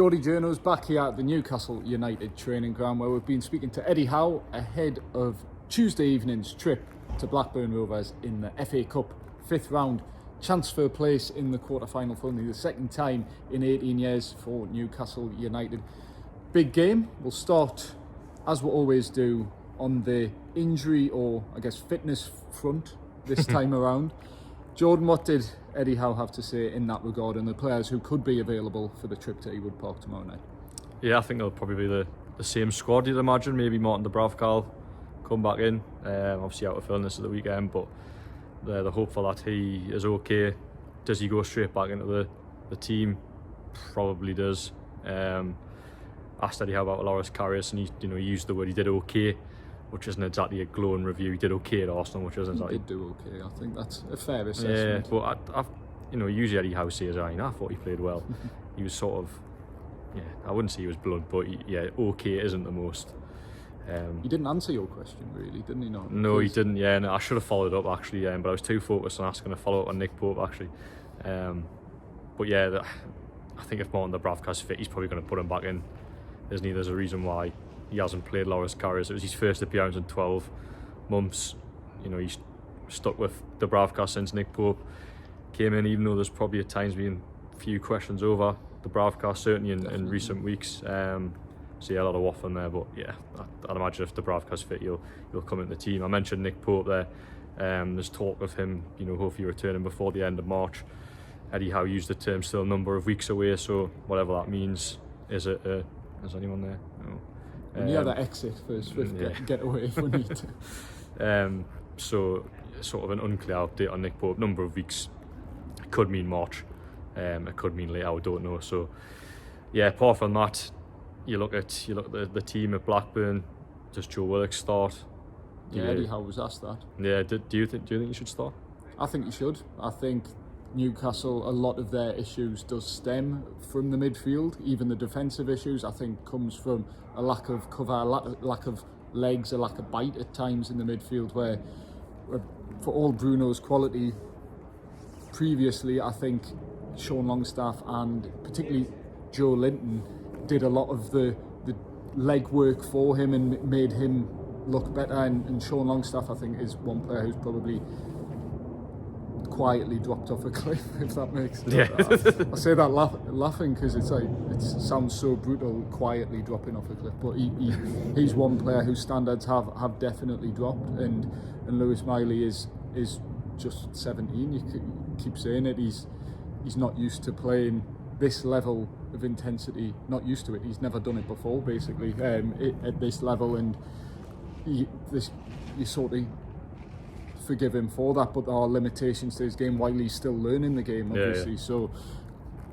Geordie Journo's back here at the Newcastle United training ground where we've been speaking to Eddie Howe ahead of Tuesday evening's trip to Blackburn Rovers in the FA Cup 5th round. Chance for a place in the quarter-final for only the second time in 18 years for Newcastle United. Big game. We'll start, as we always do, on the injury or, I guess, fitness front this time around. Jordan, what did Eddie Howe have to say in that regard and the players who could be available for the trip to Ewood Park tomorrow night? Yeah, I think it'll probably be the same squad, you'd imagine. Maybe Martin Dubravka come back in, obviously out of illness at the weekend, but the hopeful that he is okay. Does he go straight back into the team? Probably does. Asked Eddie Howe about Loris Karius, and he used the word, he did okay, which isn't exactly a glowing review. He did okay at Arsenal, which isn't exactly... He did do okay, I think that's a fair assessment. Yeah, but usually Eddie Howe says, I thought he played well. He was sort of, I wouldn't say he was blunt, but okay isn't the most. He didn't answer your question really, didn't he? No, he didn't, and I should have followed up actually, but I was too focused on asking a follow-up on Nick Pope actually. I think if Martin Dubravka's fit, he's probably going to put him back in, isn't he? There's a reason why he hasn't played Loris Karius. It was his first appearance in 12 months. He's stuck with Dubravka since Nick Pope came in, even though there's probably at times been a few questions over Dubravka, certainly in recent weeks. So a lot of waffling there, but I'd imagine if Dubravka's fit, he'll come into the team. I mentioned Nick Pope there. There's talk of him, hopefully returning before the end of March. Eddie Howe used the term still a number of weeks away, so whatever that means. Is anyone there? No. And that exit for a swift get away if we need to. So sort of an unclear update on Nick Pope. Number of weeks. It could mean March. It could mean late. I don't know. So apart from that, you look at the team at Blackburn. Does Joe Willock start? Eddie Howe was asked that. Yeah. Do you think he should start? I think he should. I think Newcastle, a lot of their issues does stem from the midfield. Even the defensive issues, I think, comes from a lack of cover, a lack of legs, a lack of bite at times in the midfield. Where, for all Bruno's quality, previously, I think Sean Longstaff and particularly Joe Linton did a lot of the leg work for him and made him look better. And Sean Longstaff, I think, is one player who's probably quietly dropped off a cliff, if that makes sense. Yeah. I say that laughing because it sounds so brutal, quietly dropping off a cliff, but he's one player whose standards have definitely dropped, and Lewis Miley is just 17. You keep saying it, he's not used to playing this level of intensity, not used to it. He's never done it before, basically, at this level, and you sort of forgive him for that, but there are limitations to his game while he's still learning the game, obviously. Yeah. So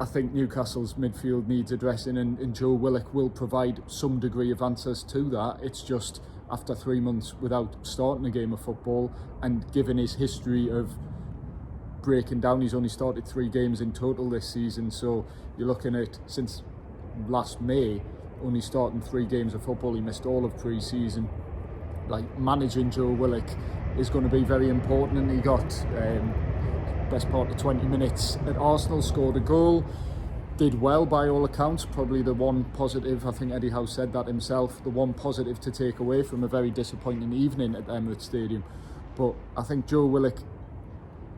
I think Newcastle's midfield needs addressing, and Joe Willock will provide some degree of answers to that. It's just after 3 months without starting a game of football, and given his history of breaking down, he's only started 3 games in total this season, so you're looking at, since last May, only starting 3 games of football. He missed all of pre-season. Managing Joe Willock is going to be very important, and he got best part of 20 minutes at Arsenal, scored a goal, did well by all accounts. Probably the one positive, I think Eddie Howe said that himself, the one positive to take away from a very disappointing evening at the Emirates Stadium. But I think Joe Willock,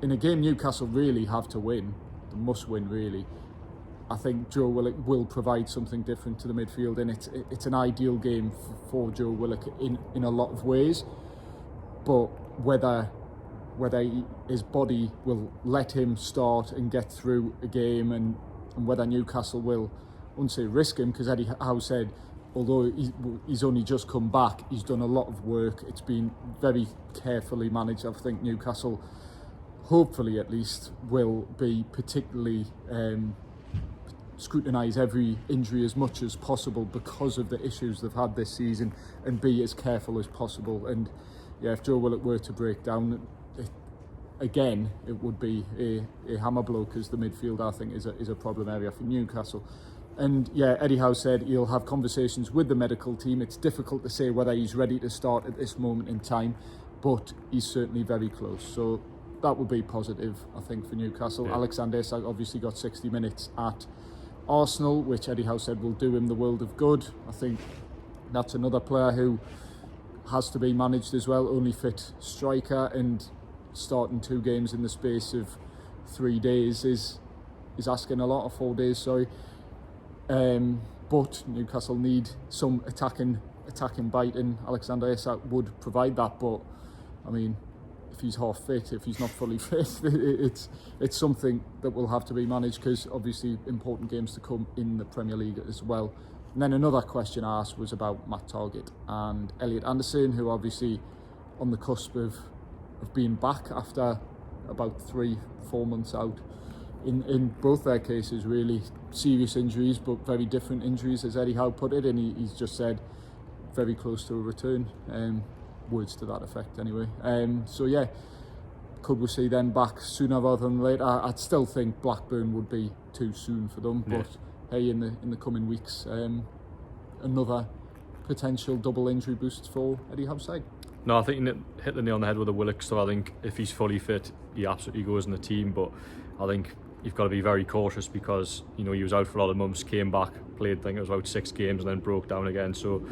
in a game Newcastle really have to win, they must win really, I think Joe Willock will provide something different to the midfield, and it's an ideal game for Joe Willock in a lot of ways. But whether his body will let him start and get through a game, and whether Newcastle will, I wouldn't say risk him, because Eddie Howe said, although he's only just come back, he's done a lot of work. It's been very carefully managed. I think Newcastle, hopefully at least, will be particularly scrutinise every injury as much as possible because of the issues they've had this season, and be as careful as possible. And if Joe Willock were to break down, it would be a hammer blow, because the midfield, I think, is a problem area for Newcastle. And Eddie Howe said he'll have conversations with the medical team. It's difficult to say whether he's ready to start at this moment in time, but he's certainly very close. So that would be positive, I think, for Newcastle. Yeah. Alexander Isak obviously got 60 minutes at Arsenal, which Eddie Howe said will do him the world of good. I think that's another player who has to be managed as well. Only fit striker, and starting 2 games in the space of 3 days is asking a lot, of 4 days, sorry. But Newcastle need some attacking bite, and Alexander Isak would provide that. But I mean, if he's half fit, if he's not fully fit, it's something that will have to be managed, because obviously important games to come in the Premier League as well. And then another question I asked was about Matt Targett and Elliot Anderson, who are obviously on the cusp of being back after about 3-4 months out. In both their cases, really serious injuries, but very different injuries, as Eddie Howe put it, and he's just said very close to a return. Words to that effect, anyway. So yeah, could we see them back sooner rather than later? I'd still think Blackburn would be too soon for them, but hey, in the coming weeks, another potential double injury boost for Eddie Howe's side. No, I think you hit the nail on the head with the Willick stuff. I think if he's fully fit, he absolutely goes in the team, but I think you've got to be very cautious, because he was out for a lot of months, came back, played, I think it was about 6 games, and then broke down again. So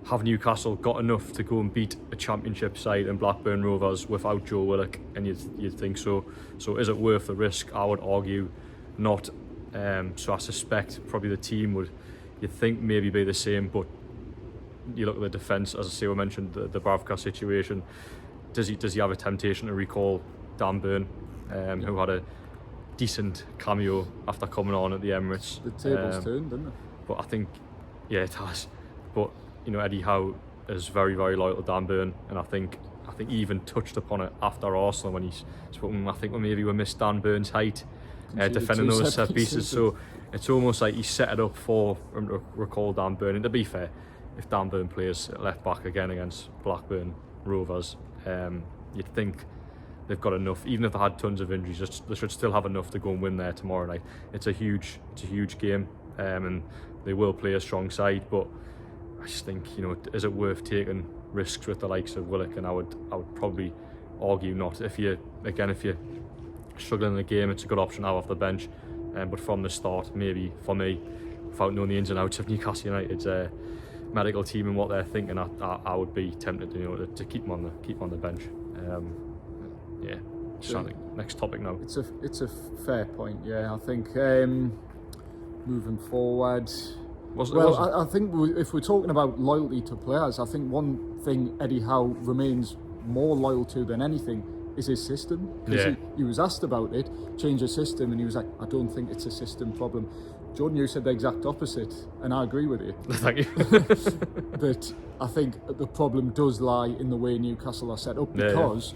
have Newcastle got enough to go and beat a championship side in Blackburn Rovers without Joe Willock? And you'd think so. So is it worth the risk? I would argue not. So I suspect probably the team would, you'd think, maybe be the same, but you look at the defence, as I say, we mentioned the Bravka situation. Does he have a temptation to recall Dan Burn, who had a decent cameo after coming on at the Emirates? The tables turned, didn't it? But I think, yeah, it has. But Eddie Howe is very, very loyal to Dan Burn, and I think he even touched upon it after Arsenal when he's spoken. I think maybe we missed Dan Burn's height defending those set pieces. So it's almost like he set it up for him to recall Dan Burn. And to be fair, if Dan Burn plays at left back again against Blackburn Rovers, you'd think they've got enough. Even if they had tons of injuries, they should still have enough to go and win there tomorrow night. It's a huge game, and they will play a strong side. But I just think, is it worth taking risks with the likes of Willick? And I would probably argue not. If you're struggling in the game, it's a good option to have off the bench. But from the start, maybe for me, without knowing the ins and outs of Newcastle United's medical team and what they're thinking, I would be tempted to keep him on the bench. Yeah. So next topic now. It's a fair point. Yeah, I think moving forward. I think if we're talking about loyalty to players, I think one thing Eddie Howe remains more loyal to than anything is his system. Because he was asked about it, change the system, and he was like, I don't think it's a system problem. Jordan, you said the exact opposite, and I agree with you. Thank you. But I think the problem does lie in the way Newcastle are set up, because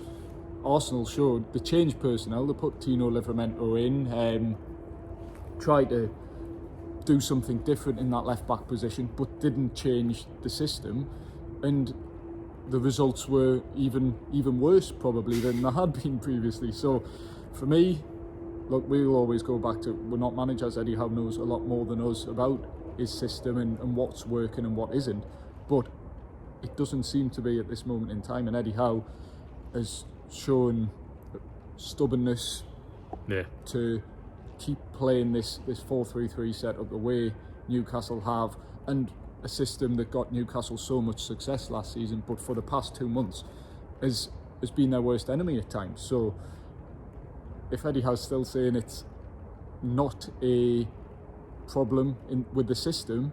Arsenal showed the change personnel. They put Tino Livramento in, tried to do something different in that left back position, but didn't change the system, and the results were even worse probably than they had been previously. So for me, look, we'll always go back to, we're not managers. Eddie Howe knows a lot more than us about his system and what's working and what isn't, but it doesn't seem to be at this moment in time, and Eddie Howe has shown stubbornness to keep playing this 4-3-3 setup the way Newcastle have, and a system that got Newcastle so much success last season, but for the past 2 months has been their worst enemy at times. So if Eddie Howe's still saying it's not a problem with the system,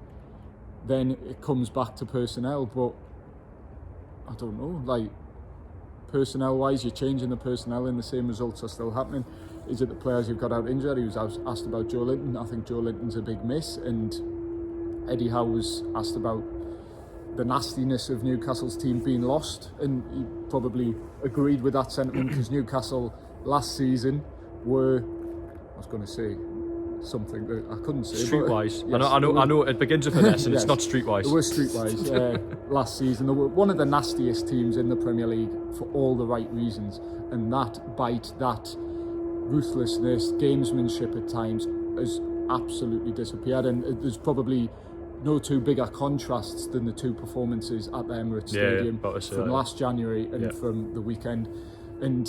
then it comes back to personnel. But I don't know, like, personnel wise, you're changing the personnel and the same results are still happening. Is it the players who've got out injured? He was asked about Joe Linton. I think Joe Linton's a big miss, and Eddie Howe was asked about the nastiness of Newcastle's team being lost, and he probably agreed with that sentiment, because Newcastle last season were, I was going to say something that I couldn't say. Streetwise. Yes, I know it begins with an S, and it's not streetwise. They were streetwise last season. They were one of the nastiest teams in the Premier League for all the right reasons, and that bite, that ruthlessness, gamesmanship at times has absolutely disappeared, and there's probably no two bigger contrasts than the two performances at the Emirates Stadium from last January and from the weekend. And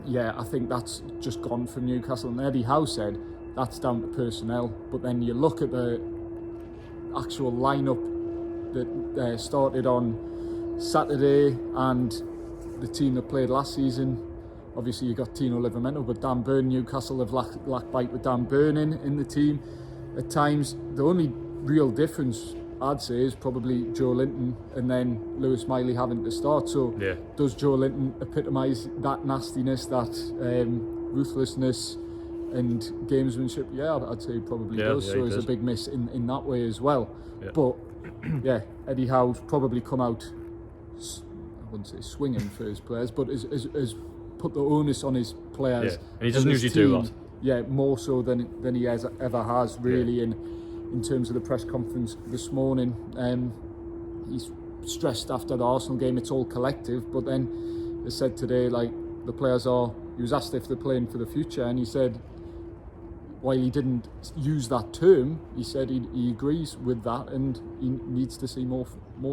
I think that's just gone from Newcastle. And Eddie Howe said that's down to personnel. But then you look at the actual lineup that started on Saturday and the team that played last season. Obviously you got Tino Livramento, but Dan Burn, Newcastle have lacked bite with Dan Burn in the team at times. The only real difference I'd say is probably Joe Linton and then Lewis Miley having to start. So does Joe Linton epitomise that nastiness, that ruthlessness and gamesmanship? Yeah, I'd say he probably does. So it's a big miss in that way as well. But Eddie Howe's probably come out, I wouldn't say swinging for his players, but has put the onus on his players. And he doesn't usually do that. Yeah, more so than he ever has, really. In terms of the press conference this morning, he's stressed after the Arsenal game, it's all collective, but then he said today, like, the players he was asked if they're playing for the future, and he said, while he didn't use that term, he said he agrees with that and he needs to see more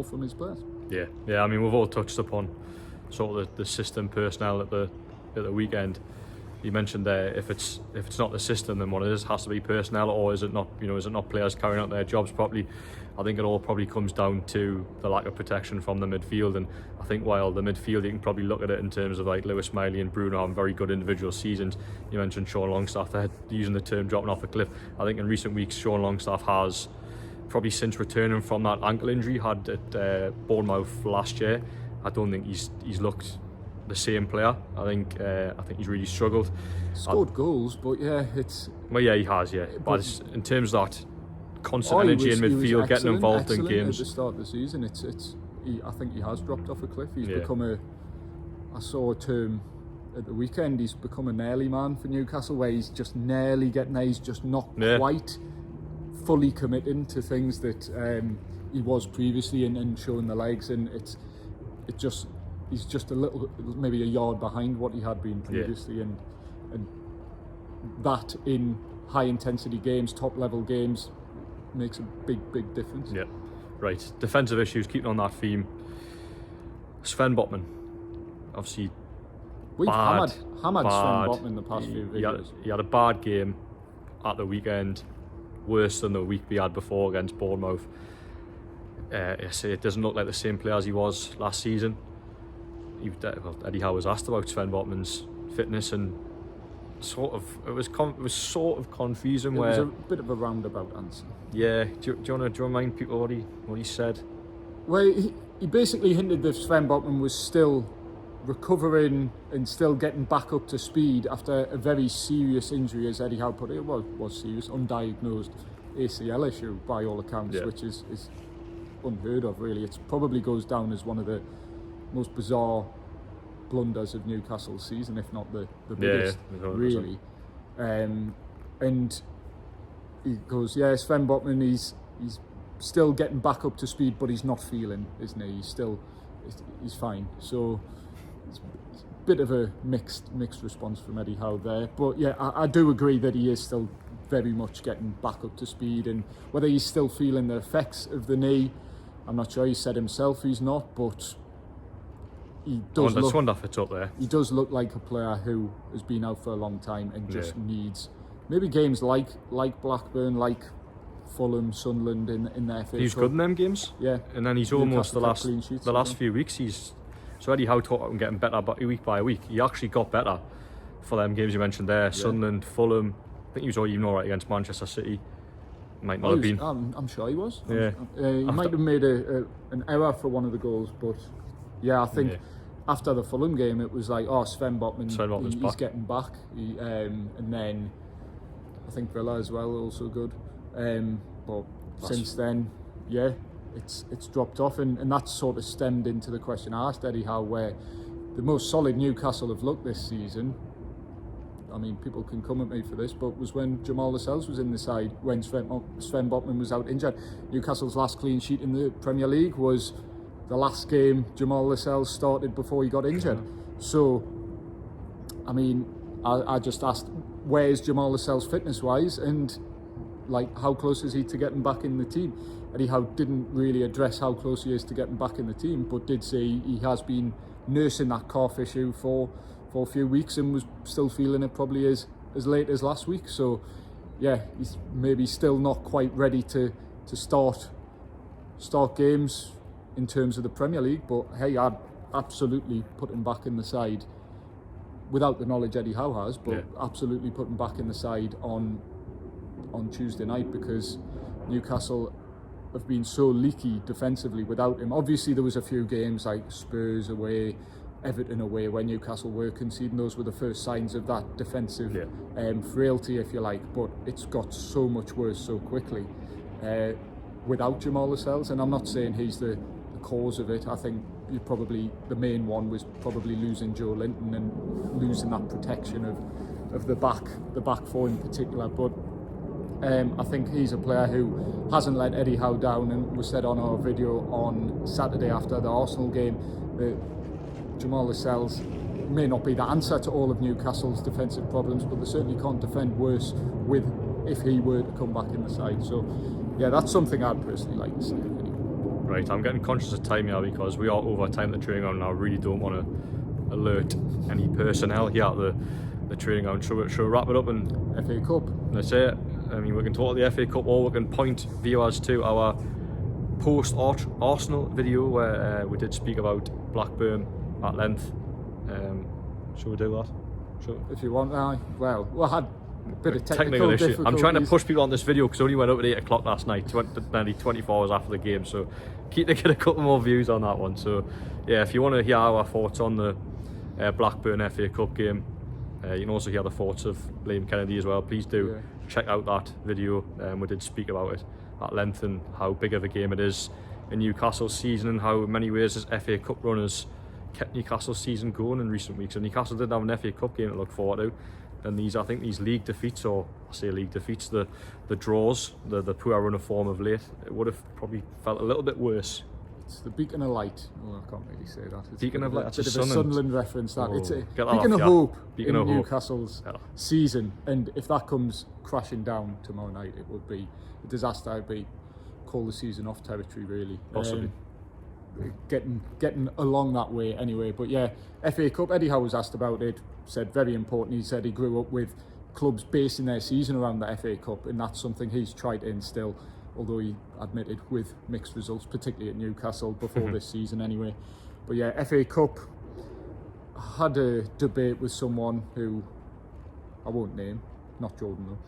from his players. Yeah, I mean, we've all touched upon sort of the system personnel at the weekend. You mentioned there, if it's not the system, then what it is has to be personnel, or is it not? Is it not players carrying out their jobs properly? I think it all probably comes down to the lack of protection from the midfield. And I think while the midfield, you can probably look at it in terms of like Lewis Miley and Bruno having very good individual seasons. You mentioned Sean Longstaff, they're using the term dropping off a cliff. I think in recent weeks, Sean Longstaff has probably since returning from that ankle injury he had at Bournemouth last year. I don't think he's looked the same player. I think he's really struggled. Scored goals, but it's... Well, yeah, he has, yeah. But in terms of that constant energy in midfield, getting involved in games. At the start of the season, I think he has dropped off a cliff. He's become I saw a term at the weekend, he's become a nearly man for Newcastle, where he's just nearly getting there. He's just not quite fully committing to things that he was previously and showing the legs, and he's just a little, maybe a yard behind what he had been previously, and that in high intensity games, top level games, makes a big difference. Yeah, right. Defensive issues, keeping on that theme. Sven Botman, obviously, we've hammered Sven Botman the past few videos. He had a bad game at the weekend, worse than the week we had before against Bournemouth. It doesn't look like the same player as he was last season. Eddie Howe was asked about Sven Botman's fitness, and it was sort of confusing. It was a bit of a roundabout answer. Yeah, do you want to remind people what he said? Well, he basically hinted that Sven Botman was still recovering and still getting back up to speed after a very serious injury, as Eddie Howe put it. Well, was serious, undiagnosed ACL issue by all accounts, which is unheard of, really. It probably goes down as one of the most bizarre blunders of Newcastle's season, if not the biggest, really. And he goes, Sven Botman, he's still getting back up to speed, but he's not feeling, isn't he? He's fine. So it's a bit of a mixed response from Eddie Howe there. But yeah, I do agree that he is still very much getting back up to speed, and whether he's still feeling the effects of the knee, I'm not sure. He said himself he's not, but he does up there. He does look like a player who has been out for a long time and just needs maybe games like Blackburn, like Fulham, Sunderland in their FA Cup. He's good in them games. Yeah. And then he's almost the last few weeks, so Eddie Howe talked about getting better week by week. He actually got better for them games you mentioned there. Sunderland, Fulham. I think he was even alright against Manchester City. Might not have been. I'm sure he was. Yeah. He might have made an error for one of the goals, but I think after the Fulham game, it was like, Sven Botman's he's getting back. And then I think Villa as well, also good. But since then, it's dropped off, and that sort of stemmed into the question I asked Eddie Howe, where the most solid Newcastle have looked this season. I mean, people can come at me for this, but was when Jamal Lascelles was in the side, when Sven Botman was out injured. Newcastle's last clean sheet in the Premier League was the last game Jamal Lascelles started before he got injured. So, I mean, I just asked, where's Jamal Lascelles fitness-wise, and how close is he to getting back in the team? Eddie Howe didn't really address how close he is to getting back in the team, but did say he has been nursing that calf issue for a few weeks and was still feeling it probably as late as last week. So yeah, he's maybe still not quite ready to start games in terms of the Premier League. But hey, I'd absolutely put him back in the side without the knowledge Eddie Howe has, but absolutely put him back in the side on Tuesday night, because Newcastle have been so leaky defensively without him. Obviously there was a few games like Spurs away, Everton away, where Newcastle were conceding. Those were the first signs of that defensive frailty, if you like, but it's got so much worse so quickly without Jamal Lascelles. And I'm not saying he's the cause of it. I think the main one was probably losing Joe Linton and losing that protection of the back four in particular. But I think he's a player who hasn't let Eddie Howe down, and was said on our video on Saturday after the Arsenal game that Jamal Lascelles may not be the answer to all of Newcastle's defensive problems, but they certainly can't defend worse if he were to come back in the side. So yeah, that's something I'd personally like to see. Right, I'm getting conscious of time here because we are over time at the training ground, and I really don't want to alert any personnel here at the training ground. Shall we wrap it up and FA Cup? That's it. I mean, we can talk the FA Cup, or we can point viewers to our post-Arsenal video where we did speak about Blackburn at length. Shall we do that? If you want, well, we had a bit of technical issue. I'm trying to push people on this video because it only went up at 8 o'clock last night, nearly 24 hours after the game, so keep to get a couple more views on that one. So yeah, if you want to hear our thoughts on the Blackburn FA Cup game, you can also hear the thoughts of Liam Kennedy as well. Please do check out that video. We did speak about it at length and how big of a game it is in Newcastle's season, and how in many ways this FA Cup run has kept Newcastle's season going in recent weeks. And Newcastle didn't have an FA Cup game to look forward to, and these league defeats, or I say league defeats, the draws, the poor run of form of late, it would have probably felt a little bit worse. It's the beacon of light. Well, I can't really say that. It's beacon of light. It's a bit of a Sunderland reference. That it's a beacon of hope in of Newcastle's season, and if that comes crashing down tomorrow night, it would be a disaster. It'd be call the season off territory, really. Possibly. Getting along that way anyway. But yeah, FA Cup. Eddie Howe was asked about it. Said very important. He said he grew up with clubs basing their season around the FA Cup, and that's something he's tried to instill, although he admitted with mixed results, particularly at Newcastle before this season anyway. But yeah, FA Cup, I had a debate with someone who I won't name, not Jordan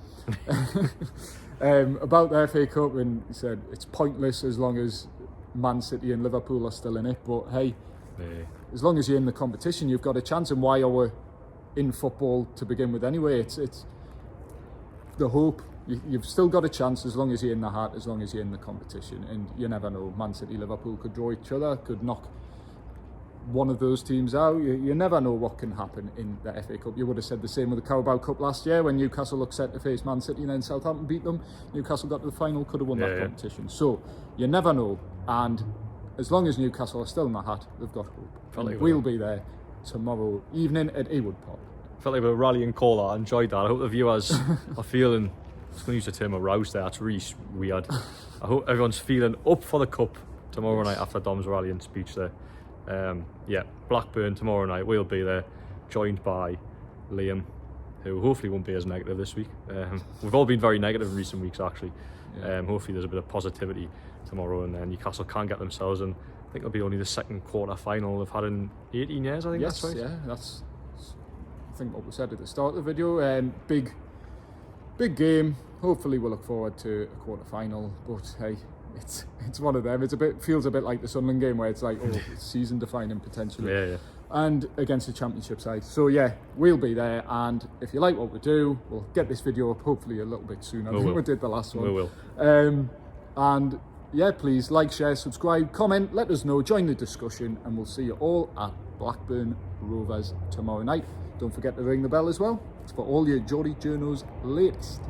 though, about the FA Cup, and he said it's pointless as long as Man City and Liverpool are still in it. But hey, as long as you're in the competition, you've got a chance. And why are we in football to begin with anyway? It's the hope. You've still got a chance as long as you're in the heart, as long as you're in the competition. And you never know, Man City, Liverpool could draw each other, could knock one of those teams out. You never know what can happen in the FA Cup. You would have said the same with the Carabao Cup last year when Newcastle looked set to face Man City and then Southampton beat them. Newcastle got to the final, could have won that competition. So you never know, and as long as Newcastle are still in the hat, they've got hope. We'll be there tomorrow evening at Ewood Park. Felt like a rallying call. I enjoyed that. I hope the viewers are feeling, I was going to use the term aroused there, that's really weird. I hope everyone's feeling up for the cup tomorrow night after Dom's rallying speech there. Yeah, Blackburn tomorrow night, we'll be there, joined by Liam, who hopefully won't be as negative this week. We've all been very negative in recent weeks actually. Hopefully there's a bit of positivity tomorrow, and Newcastle can get themselves in. I think it'll be only the second quarter final they've had in 18 years, I think. Yes, that's right. Yeah, that's I think what we said at the start of the video. Big game. Hopefully we'll look forward to a quarter final, but hey, it's one of them. Feels a bit like the Sunderland game where it's like, oh, it's season defining potentially. Yeah. And against the Championship side. So yeah, we'll be there, and if you like what we do, we'll get this video up hopefully a little bit sooner than we did the last one. We will. And yeah, please like, share, subscribe, comment, let us know, join the discussion, and we'll see you all at Blackburn Rovers tomorrow night. Don't forget to ring the bell as well. It's for all your Geordie Journos latest.